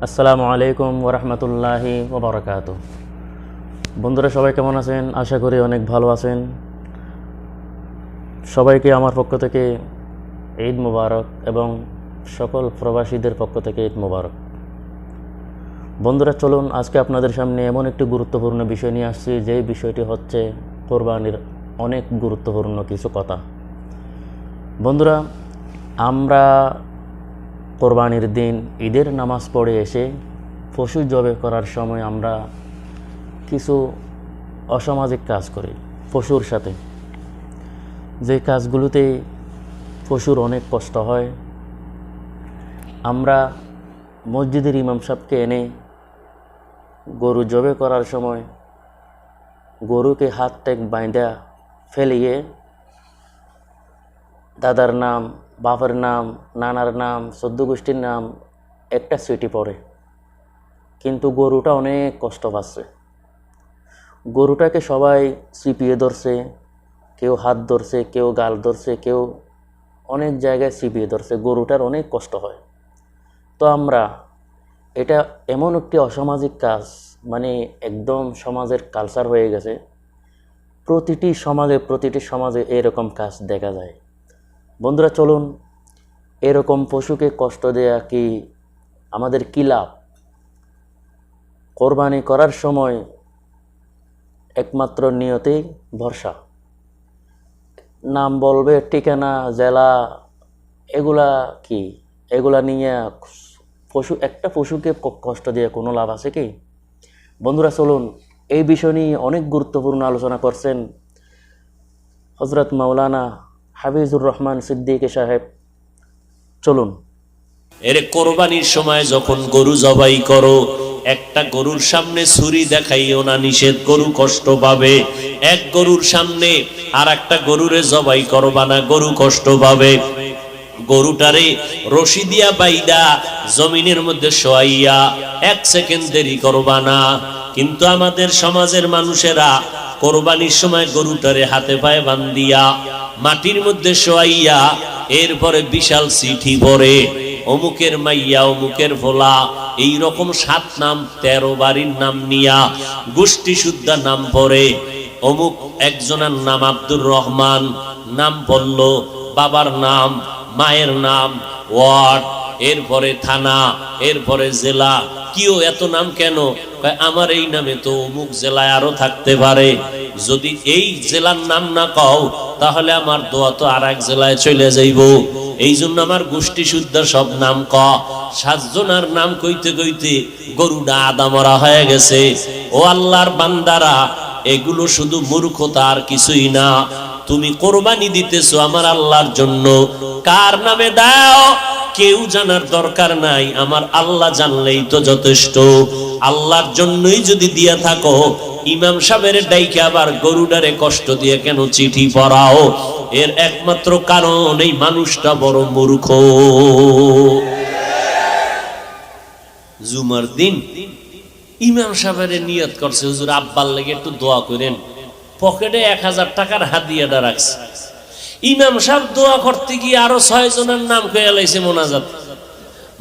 আসসালামু আলাইকুম ওরহমতুল্লাহি ওবরাকাতু। বন্ধুরা সবাই কেমন আছেন? আশা করি অনেক ভালো আছেন। সবাইকে আমার পক্ষ থেকে ঈদ মুবারক এবং সকল প্রবাসীদের পক্ষ থেকে ঈদ মুবারক। বন্ধুরা চলুন আজকে আপনাদের সামনে এমন একটি গুরুত্বপূর্ণ বিষয় নিয়ে আসছি, যেই বিষয়টি হচ্ছে কোরবানির অনেক গুরুত্বপূর্ণ কিছু কথা। বন্ধুরা, আমরা কোরবানির দিন ঈদের নামাজ পড়ে এসে পশু জবাই করার সময় আমরা কিছু অসামাজিক কাজ করি পশুর সাথে, যে কাজগুলোতে পশুর অনেক কষ্ট হয়। আমরা মসজিদের ইমাম সাহেবকে এনে গরু জবাই করার সময় গরুকে হাত টেক বাইন্ধা ফেলিয়ে দাদার নাম, বাপের নাম, নানার নাম, চোদ্দ গোষ্ঠীর নাম একটা সিটি পড়ে, কিন্তু গরুটা অনেক কষ্ট পাচ্ছে। গরুটাকে সবাই চিপিয়ে ধরছে, কেউ হাত ধরছে, কেউ গাল ধরছে, কেউ অনেক জায়গায় চিপিয়ে ধরছে। গরুটার অনেক কষ্ট হয়। তো আমরা এটা এমন একটি অসামাজিক কাজ, মানে একদম সমাজের কালচার হয়ে গেছে। প্রতিটি সমাজে এরকম কাজ দেখা যায়। বন্ধুরা চলুন, এরকম পশুকে কষ্ট দেয়া কি আমাদের কি লাভ? কোরবানি করার সময় একমাত্র নিয়তেই ভরসা। নাম বলবে, ঠিকানা, জেলা, এগুলা কি? এগুলা নিয়ে একটা পশুকে কষ্ট দিয়ে কোনো লাভ আছে কি? বন্ধুরা চলুন, এই বিষয় নিয়ে অনেক গুরুত্বপূর্ণ আলোচনা করছেন হযরত মাওলানা হাফিজুর রহমান সিদ্দিকী সাহেব। চলুন। এর কোরবানির সময় যখন গরু জবাই করো, একটা গরুর সামনে ছুরি দেখাইও না, নিষেধ, গরু কষ্ট পাবে। এক গরুর সামনে আর একটা গরুরে জবাই করবা না, গরু কষ্ট পাবে। গরুটারে রশি দিয়া বাইদা জমিনের মধ্যে শোয়াইয়া 1 সেকেন্ড দেরি করবা না। কিন্তু আমাদের সমাজের মানুষেরা কোরবানির সময় গরুটারে হাতে পায়ে বান্ধিয়া মাটির মধ্যে শোয়াইয়া এরপরে বিশাল চিঠি পড়ে, অমুকের মাইয়া, অমুকের ভোলা, এইরকম 7 নাম 13 বাড়ির নাম নিয়া গোষ্ঠী শুদ্ধা নাম পড়ে। অমুক একজনের নাম আব্দুর রহমান, নাম পড়ল, বাবার নাম, মায়ের নাম, ওয়ার্ড, এরপরে থানা, এরপরে জেলা। কিও এত নাম কেন? আমার এই নামে তো অমুক জেলায় আরো থাকতে পারে। যদি এই জেলার নাম না কও, তাহলে আমার দোয়া তো আর এক জেলায় চলে যাইব। এই জন্য আমার গোষ্ঠী শুদ্ধ সব নাম ক। 7 জনের নাম কইতে কইতে গরুটা আদা মরা হয়ে গেছে। ও আল্লাহর বান্দারা, এগুলো শুধু মূর্খতা, আর কিছুই না। তুমি কোরবানি দিতেছো আমার আল্লাহর জন্য, কার নামে দাও কেউ জানার দরকার নাই, আমার আল্লাহ জানলেই তো যথেষ্ট। আল্লাহর জন্যই যদি দিয়া থাকো, ইমাম সাহেবের ডাইকে আবার গরুডারে কষ্ট দিয়ে কেন চিঠি পড়াও? এর একমাত্র কারণ এই মানুষটা বড় মূর্খ। জুমার দিন ইমাম সাহেবের নিয়ত করছে, হুজুর আব্বার লেগে একটু দোয়া করেন। পকেটে 1000 টাকার হাদিয়াটা রাখছে। ইমাম সাহেব দোয়া করতে গিয়ে আরো 6 জনের নাম কয়ে লাইছে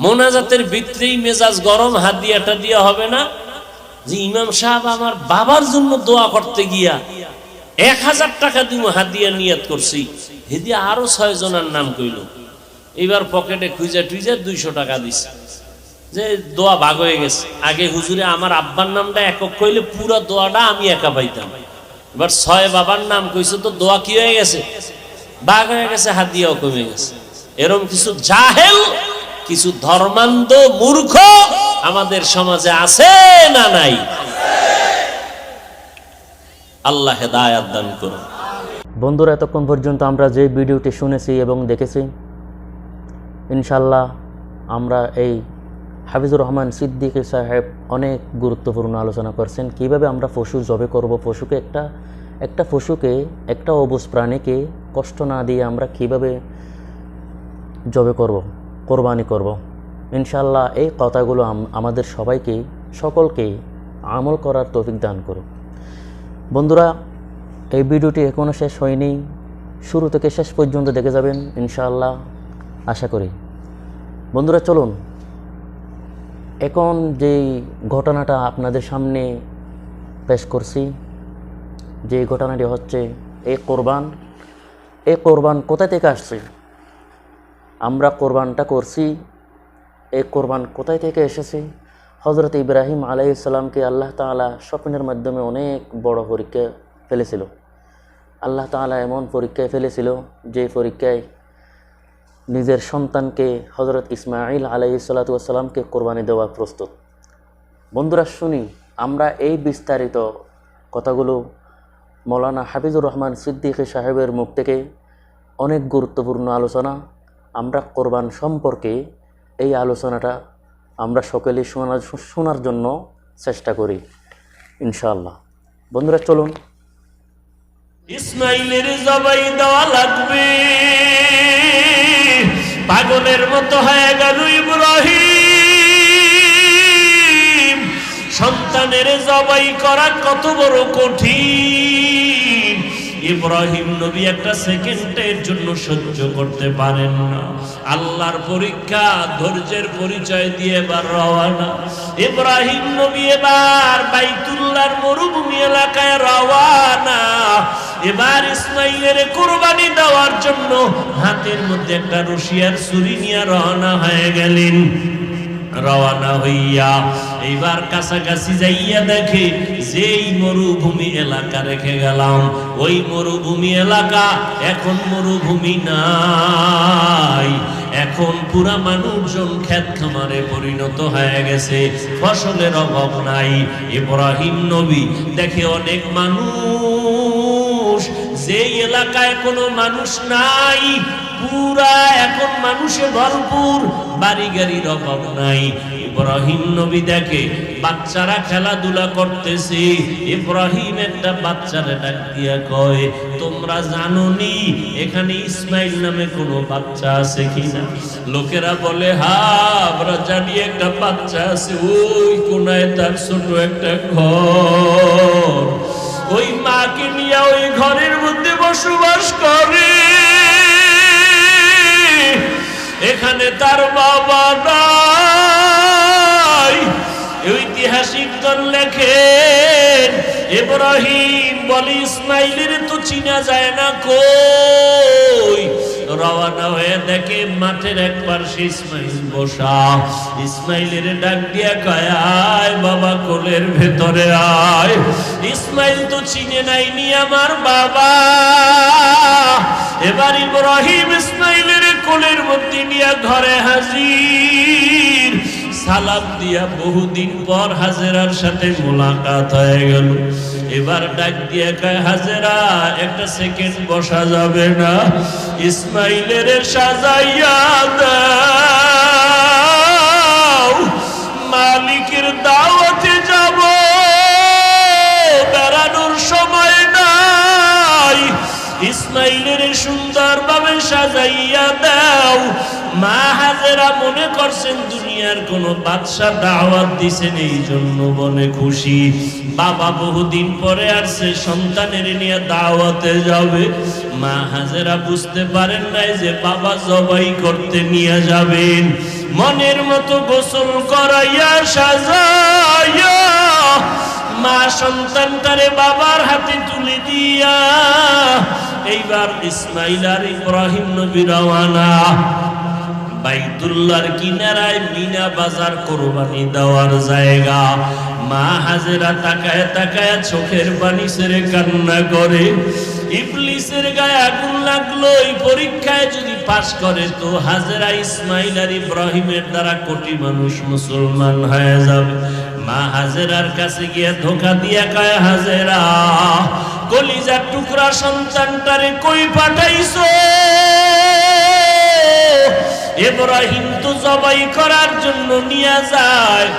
মোনাজাতের ভিতরেই মেজাজ গরম, হাদিয়াটা দিয়া হবে না। যে ইমাম সাহেব আমার বাবার জন্য দোয়া করতে গিয়া 1000 টাকা দিব হাদিয়া নিয়ত করছি, হেদিয়া আরো 6 জনের নাম কইল। এবার পকেটে খুঁজে টুইজা 200 টাকা দিছে, যে দোয়া ভাগ হয়ে গেছে। আগে হুজুরে আমার আব্বার নামটা একক কইলে পুরো দোয়াটা আমি একা পাইতাম, এবার 6 বাবার নাম কইছে, তো দোয়া কি হয়ে গেছে? ভাগ হয়ে গেছে, হাদিয়াও কমে গেছে। এরকম কিছু জাহেল, কিছু ধর্মান্ধ মূর্খ আমাদের সমাজে আছে না নাই? আল্লাহ হেদায়েত দান করুন। বন্ধুরা, এতক্ষণ পর্যন্ত আমরা যে ভিডিওটি শুনেছি এবং দেখেছি, ইনশাল্লাহ আমরা এই হাফিজুর রহমান সিদ্দিকী সাহেব অনেক গুরুত্বপূর্ণ আলোচনা করছেন, কিভাবে আমরা পশু জবাই করব। একটা পশুকে, একটা অবুঝ প্রাণীকে কষ্ট না দিয়ে আমরা কিভাবে জবাই করব, কোরবানি করব। ইনশাল্লাহ এই কথাগুলো আমাদের সকলকেই আমল করার তৌফিক দান করুক। বন্ধুরা, এই ভিডিওটি এখনও শেষ হয়নি, শুরু থেকে শেষ পর্যন্ত দেখে যাবেন ইনশাআল্লাহ, আশা করি। বন্ধুরা চলুন, এখন যেই ঘটনাটা আপনাদের সামনে পেশ করছি, যে ঘটনাটি হচ্ছে এই কোরবান কোথা থেকে আসছে, আমরা কোরবানটা করছি, এই কোরবান কোথায় থেকে এসেছে? হজরত ইব্রাহিম আলাইহিস সালামকে আল্লাহ তাআলা স্বপ্নের মাধ্যমে অনেক বড় পরীক্ষা ফেলেছিল। আল্লাহ তাআলা এমন পরীক্ষায় ফেলেছিল যে পরীক্ষায় নিজের সন্তানকে হজরত ইসমাঈল আলাইহিস সালামকে কোরবানি দেওয়া প্রস্তুত। বন্ধুরা শুনি আমরা এই বিস্তারিত কথাগুলো মৌলানা হাফিজুর রহমান সিদ্দিকী সাহেবের মুখ থেকে, অনেক গুরুত্বপূর্ণ আলোচনা। আমরা কোরবান সম্পর্কে এই আলোচনাটা আমরা সকলেই শোনার জন্য চেষ্টা করি ইনশাআল্লাহ। বন্ধুরা চলুন। ইসমাইলের জবাই দেওয়া লাগবে, পাগলের মতো হয়ে গেল ইব্রাহিম। সন্তানের জবাই করা কত বড় কঠিন। ইব্রাহিম নবী একটা সেকেন্ডের জন্য সহ্য করতে পারেন না। আল্লাহর পরীক্ষা, ধৈর্যের পরিচয় দিয়ে এবার রওয়ানা। ইব্রাহিম নবী এবার বাইতুল্লাহর মরুভূমি এলাকায় রওয়ানা। এবার ইসমাইলের কুরবানি দেওয়ার জন্য হাতের মধ্যে একটা রশিয়ার ছুরি নিয়ে রওনা হয়ে গেলেন। রওনা হইয়া এইবার কাছাকাছি যাইয়া দেখে যেই মরুভূমি এলাকা রেখে গেলাম, ওই মরুভূমি এলাকা এখন মরুভূমি নাই। এখন পুরা মানুষজন ক্ষেত খামারে পরিণত হয়ে গেছে, ফসলের অভাব নাই। ইব্রাহিম নবী দেখে অনেক মানুষ, যেই এলাকায় কোনো মানুষ নাই পুরা এখন মানুষে ভরপুর, বাড়ি গাড়ির অভাব নাই। ইব্রাহিম নবী দেখে বাচ্চারা খেলাধুলা করতেছে। ইব্রাহিম একটা বাচ্চারে ডাক দিয়া কয়, তোমরা জানোনি এখানে ইসমাইল নামে কোনো বাচ্চা আছে কিনা? লোকেরা বলে, হ্যাঁ আমরা জানি একটা বাচ্চা আছে, ওই কোনায় তার ছোট একটা ঘর, ওই মাকে নিয়ে ওই ঘরের মধ্যে বসবাস করে, এখানে তার বাবা নাই। ঐতিহাসিকগণ লেখেন, ইব্রাহিম বলে ইসমাইলের তো চিনা যায় না কই। রওনা হয়ে দেখে মাঠের এক পাশে ইসমাইল বসা। ইসমাইলের ডাক দিয়া কয়, আয় বাবা কোলের ভেতরে আয়। ইসমাইল তো চিনে নাইনি আমার বাবা। এবার ইব্রাহিম ইসমাইলের কোলের মধ্যে নিয়ে ঘরে হাজির। সালাম দিয়া বহুদিন পর হাজেরার সাথে মোলাকাত হয়ে গেল। এবার ডাক দিয়ে কয়, হাজেরা একটা সেকেন্ড বসা যাবে না? ইসমাইলের সাজাইয়া দাও, মালিকের দাওয়াতে যাব, বেড়ানোর সময় নাই। ইসমাইলের সুন্দরভাবে সাজাইয়া দাও। মা হাজেরা মনে করছেন দুনিয়ার কোন বাদশাহ দাওয়াত দিছেন, এই জন্য বলে খুশি। বাবা বহুদিন পরে আসছে, সন্তানের নিয়ে দাওয়াতে যাবে। মা হাজেরা বুঝতে পারেন নাই যে বাবা জবাই করতে নিয়ে যাবেন। মনের মতো গোসল করাইয়া সাজাইয়া মা সন্তানটারে বাবার হাতে তুলে দিয়া এইবার ইসমাইল আর ইব্রাহিম নবী রওয়ানা। বাইতুল্লাহর কিনারায় মিনা বাজার কোরবানি দেওয়ার জায়গা। মা হাজেরা তাকায় তাকায় চোখের পানি ছেড়ে কান্না করে। ইবলিসের গায়ে আগুন লাগলো, এই পরীক্ষায় যদি পাশ করে তো হাজেরা ইসমাইল আর ইব্রাহিমের দ্বারা কোটি মানুষ মুসলমান হয়ে যাবে। মা হাজেরার কাছে গিয়ে ধোকা দিয়া কয়, হাজেরা কলিজার টুকরা সন্তানটারে কই পাঠাইছো? ইব্রাহিম তো জবাই করার জন্য নিয়ে যায়।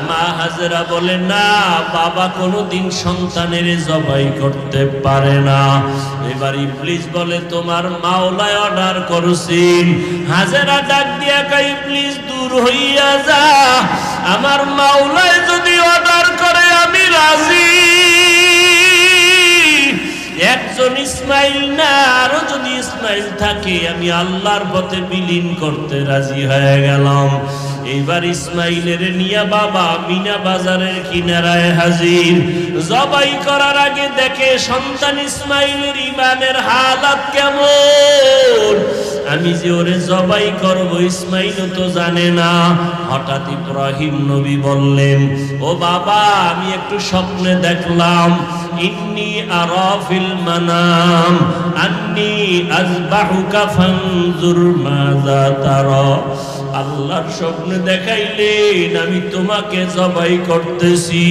মা হাজেরা বলে, না বাবা কোনোদিন সন্তানের জবাই করতে পারে না। এবার ইবলিস বলে, তোমার মাওলায় অর্ডার করছেন। হাজেরা ডাক দিয়া কয়, ইবলিস দূর হইয়া যা, আমার মাওলায় যদি অর্ডার করে আমি রাজি। একজন ইসমাইল না, আরো যদি ইসমাইল থাকে আমি আল্লাহর পথে বিলীন করতে রাজি হয়ে গেলাম। এইবার ইসমাইলের নিয়া বাবা মিনা বাজারের কিনারায় হাজির। জবাই করার আগে দেখে সন্তান ইসমাইলের ইমানের হালাত কেমন। আমি যে ওরে জবাই করব ইসমাইল তো জানে না। হঠাৎ ইব্রাহিম নবী বললেন, ও বাবা, আমি একটু স্বপ্নে দেখলাম, ইন্নী আরা ফিল মানাম আন্নী আযবাহুকা ফানজুর মাযা তারা। আল্লাহর স্বপ্নে দেখাইলেন আমি তোমাকে জবাই করতেছি,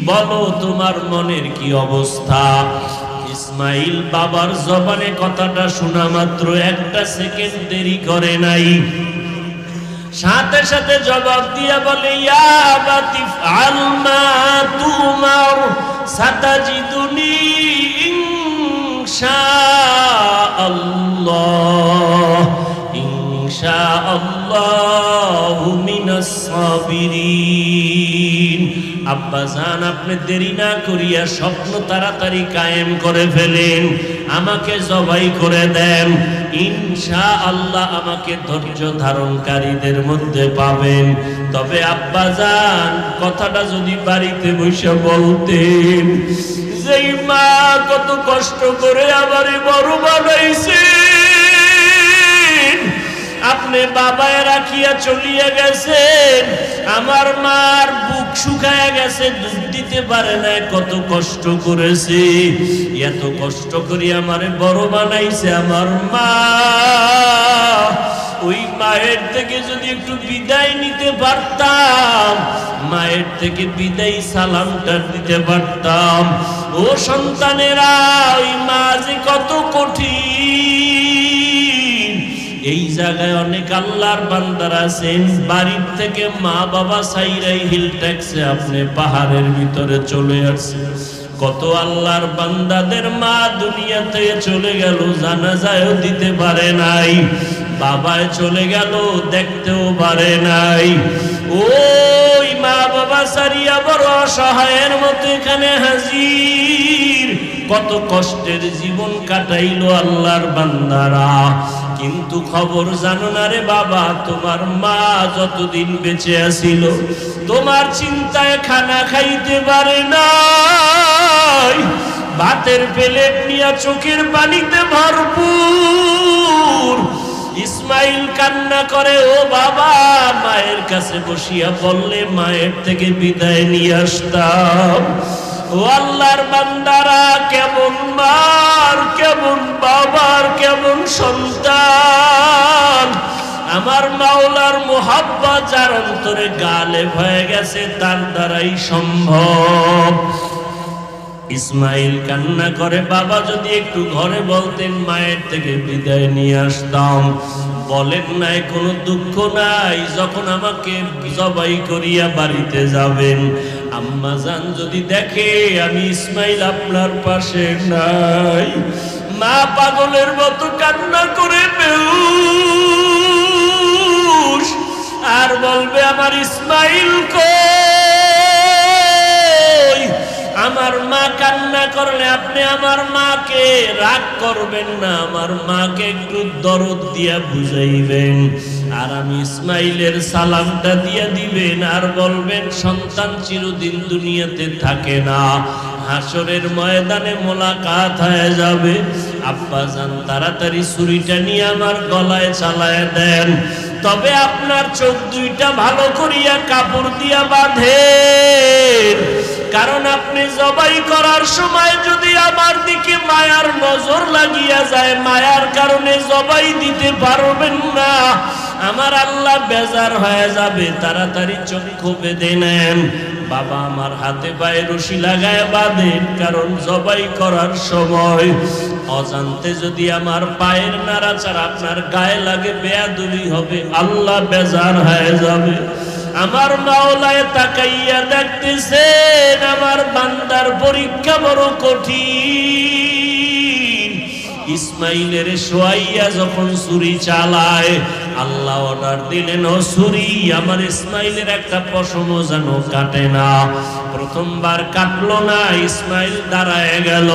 বলো তোমার মনের কি অবস্থা। ইসমাইল বাবার জবানে কথাটা শোনা মাত্র একটা সেকেন্ড দেরি করে নাই, সাথে সাথে জবাব দিয়া বলে, ইয়া আবাতি ফাল মা তুমার সাতাজিদুনি ইনশাআল্লাহ ইনশাআল্লাহু মিনাস সাবিরিন। আব্বাজান, আপনি দেরি না করিয়া স্বপ্ন তাড়াতাড়ি কায়েম করে ফেলেন, আমাকে জবাই করে দেন, ইনশাআল্লাহ আমাকে ধৈর্য ধারণকারীদের মধ্যে পাবেন। তবে আব্বাজান, কথাটা যদি বাড়িতে বসে বলতেন, যেই মা কত কষ্ট করে আমারে বড় বানাইছে, আপনি বাবায় রাখিয়া চলিয়া গেছেন, আমার মার বুক শুকায়া গেছে, দুধ দিতে পারে না, কত কষ্ট করেছে, এত কষ্ট করে আমারে বড় বানাইছে আমার মা। ওই মায়ের থেকে যদি একটু বিদায় নিতে পারতাম, মায়ের থেকে বিদায় সালামটা দিতে পারতাম। ও সন্তানেরা, ওই মা যে কত কঠিন। এই জায়গায় অনেক আল্লাহর বান্দারা আছেন, বাড়ির থেকে মা বাবা সাইরাই হিল ট্যাক্সে আপনি পাহাড়ের ভিতরে চলে আসছেন। কত আল্লাহর বান্দাদের মা দুনিয়াতে চলে গেল, জানাজায়ও দিতে পারে নাই, বাবায় চলে গেল, দেখতেও পারে নাই। ওই মা বাবা সারিয়া বড় অসহায়ের মতো এখানে হাজির, কত কষ্টের জীবন কাটাইলো আল্লাহর বান্দারা। কিন্তু খবর জানো না রে বাবা, তোমার মা যতদিন বেঁচে আছিল, তোমার চিন্তায় খানা খাইতে পারে নাই, ভাতের প্লেট নিয়ে চোখের পানিতে ভরপুর। ইসমাইল কান্না করে, ও বাবা, মায়ের কাছে বসিয়া বললে মায়ের থেকে বিদায় নিয়ে আসতাম। ও আল্লাহর বান্দারা, কেমন মার, কেমন বাবার, কেমন সন্তান। আমার মাওলার মোহাব্বত যার অন্তরে গালেব হয়ে গেছে, তার দ্বারাই সম্ভব। ইসমাইল কান্না করে, বাবা যদি একটু ঘরে বলতেন মায়ের থেকে বিদায় নিয়ে আসতাম। বলেন নাই, কোনো দুঃখ নাই, যখন আমাকে জবাই করিয়া বাড়িতে যাবেন, আম্মা জান যদি দেখে আমি ইসমাইল আপনার পাশে নাই, মা পাগলের মতো কান্না করে বেহুশ, আর বলবে আমার ইসমাইল কই। আমার মা কান্না করলে আপনি আমার মাকে রাগ করবেন না, আমার মাকে একটু দরদ দিয়া বুঝাইবেন, আর আমি ইসমাইলের সালামটা দিয়া দিবেন, আর বলবেন সন্তান চিরদিন দুনিয়াতে থাকে না, হাসরের ময়দানে মোলাকাত হয়ে যাবে। আব্বাজান, তাড়াতাড়ি ছুরিটা নিয়ে আমার গলায় চালায় দেন, তবে আপনার চোখ দুইটা ভালো করিয়া কাপড় দিয়া বাঁধেন, কারণ আপনি জবাই করার সময় যদি আমার দিকে মায়ার নজর লাগিয়া যায়, মায়ার কারণে জবাই দিতে পারবেন না, আমার আল্লাহ বেজার হয়ে যাবে। তাড়াতাড়ি চক্ষু বেঁধে নেন। বাবা আমার হাতে পায়ে রশি লাগায় বাঁধেন, কারণ জবাই করার সময় অজান্তে যদি আমার পায়ের নাড়াচাড়া আপনার গায়ে লাগে, বেয়াদবি হবে, আল্লাহ বেজার হয়ে যাবে। আমার মাওলায় তাকাইয়া দেখতেছেন আমার বান্দার পরীক্ষা বড় কঠিন। ইসমাইলের শোয়াইয়া যখন ছুরি চালায়, আল্লাহ অর্ডার দিলেন, ও ছুরি আমার ইসমাইলের একটা পশমও যেন কাটে না। প্রথমবার কাটলো না, ইসমাইল দাঁড়ায় গেল।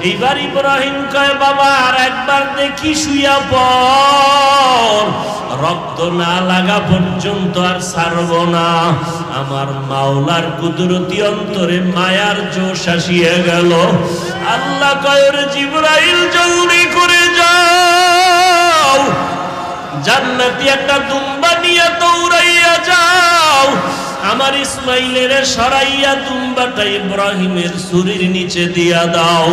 এইবার ইব্রাহিম কয়, বাবা আর একবার দেখি, শুইয়া পড়, রক্ত না লাগা পর্যন্ত আর ছাড়ব না। আমার মাওলার কুদরতি অন্তরে মায়ার জোশ আসিয়া গেল। আল্লাহ কয়, রে জিবরাইল জলদি করে যাও, জান্নাতি একটা দুম্বা নিয়ে দৌড়াইয়া যাও, আমার ইসমাইলের সরাইয়া দুম্বাটা ইব্রাহিমের ছুরির নিচে দিয়া দাও।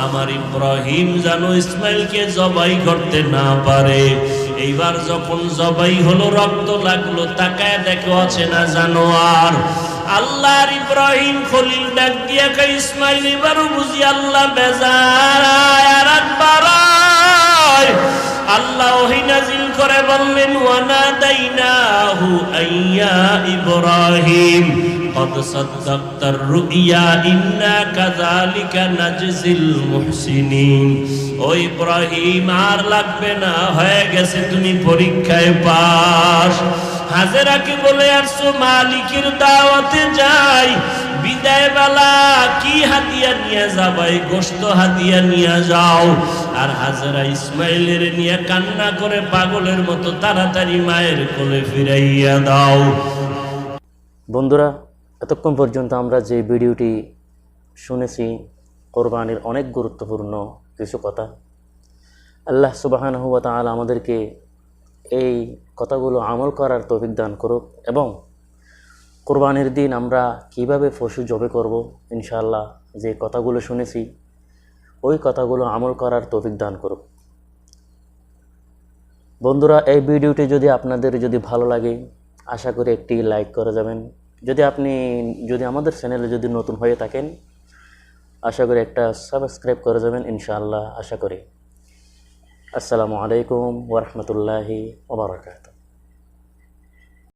আমার ইব্রাহিম যেন ইসমাইলকে জবাই করতে না পারে। এইবার যখন জবাই হলো, রক্ত লাগলো, তাকায় দেখো আছে না জানোয়ার। আল্লাহর ইব্রাহিম খলিল ডাক দিয়া কয়, ইসমাইল এবারও বুঝি আল্লাহ বেজার, আর একবার আয়। আল্লাহ ওহী নাজিল করে বললেন, ওয়ানাদাইনাহু আইয়া ইব্রাহিম কদ সাদ্দাকতার রুইয়া ইন্না কাযালিকা নাজজিল মুহসিনিন। ও ইব্রাহিম আর লাগবে না, হয়ে গেছে, তুমি পরীক্ষায় পাস। হাজেরাকে বলে আসছো মালিকের দাওয়াতে যাই, বিদায় বেলা কি হাতিয়া নিয়ে যাবাই, গোশত হাতিয়া নিয়ে যাও। আর হাজেরা ইসমাইলের নিয়ে কান্না করে পাগলের মতো তাড়াতাড়ি মায়ের কোলে ফিরাইয়া দাও। বন্ধুরা, এতক্ষণ পর্যন্ত আমরা যে ভিডিওটি শুনেছি, কোরবানির অনেক গুরুত্বপূর্ণ কিছু কথা। আল্লাহ সুবহানাহু ওয়া তাআলা আমাদেরকে এই কথাগুলো আমল করার তৌফিক দান করুক, এবং কোরবানির দিন আমরা কিভাবে পশু জবে করব, ইনশাআল্লাহ যে কথাগুলো শুনেছি ওই কথাগুলো আমল করার তৌফিক দান করুক। বন্ধুরা, এই ভিডিওটি যদি আপনাদের ভালো লাগে, আশা করি একটি লাইক করে যাবেন। যদি আমাদের চ্যানেলে যদি নতুন হয়ে থাকেন, আশা করি একটা সাবস্ক্রাইব করে যাবেন, ইনশাআল্লাহ আশা করি। আসসালামু আলাইকুম ওয়া রাহমাতুল্লাহি ওয়া বারাকাতুহু।